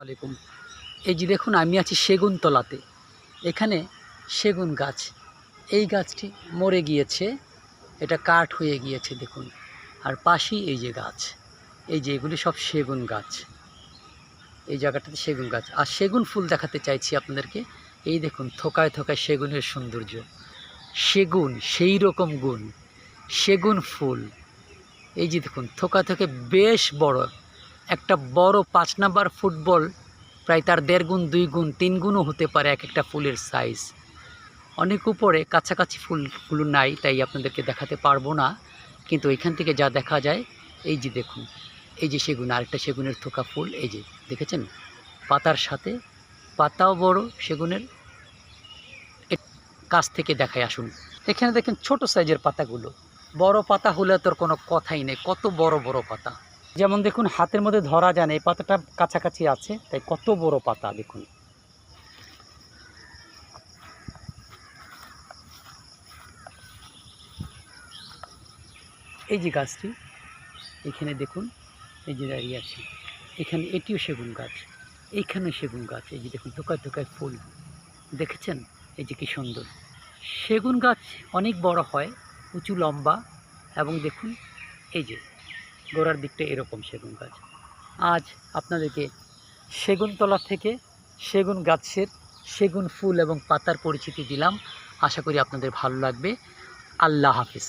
আলাইকুম। এই যে দেখুন, আমি আছি সেগুন তলাতে। এখানে সেগুন গাছ, এই গাছটি মরে গিয়েছে, এটা কাঠ হয়ে গিয়েছে দেখুন। আর পাশেই এই যে গাছ, এই যে এগুলি সব সেগুন গাছ। এই জায়গাটাতে সেগুন গাছ, আর সেগুন ফুল দেখাতে চাইছি আপনাদেরকে। এই দেখুন, থোকায় থোকায় সেগুনের সৌন্দর্য। সেগুন সেই রকম গুণ, সেগুন ফুল। এই যে দেখুন, থোকা থেকে বেশ বড়, একটা বড় 5 নাম্বার ফুটবল প্রায় তার 1.5 গুণ, 2 গুণ, 3 গুণও হতে পারে এক একটা ফুলের সাইজ। অনেক উপরে, কাছাকাছি ফুলগুলো নাই, তাই আপনাদেরকে দেখাতে পারবো না। কিন্তু এখান থেকে যা দেখা যায়, এই যে দেখুন, এই যে সেগুন, আরেকটা সেগুনের থোকা ফুল, এই যে দেখেছেন, পাতার সাথে পাতাও বড় সেগুনের। কাছ থেকে দেখায় আসুন। এখানে দেখেন ছোট সাইজের পাতাগুলো, বড় পাতা হলে তোর কোনো কথাই নেই, কত বড় বড় পাতা। যেমন দেখুন, হাতের মধ্যে ধরা যায় না, এই পাতাটা কাছাকাছি আছে, তাই কত বড় পাতা দেখুন। এই যে গাছটি, এখানে দেখুন, এই যে দাঁড়িয়ে আছে, এখানে এটিও সেগুন গাছ, এইখানে সেগুন গাছ। এই যে দেখুন, থোকায় থোকায় ফুল, দেখেছেন? এই যে কি সুন্দর। সেগুন গাছ অনেক বড় হয়, উঁচু লম্বা, এবং দেখুন এই যে গোড়ার দিকটা এরকম সেগুন গাছ। আজ আপনাদেরকে সেগুনতলা থেকে সেগুন গাছের সেগুন ফুল এবং পাতার পরিচিতি দিলাম। আশা করি আপনাদের ভালো লাগবে। আল্লাহ হাফিজ।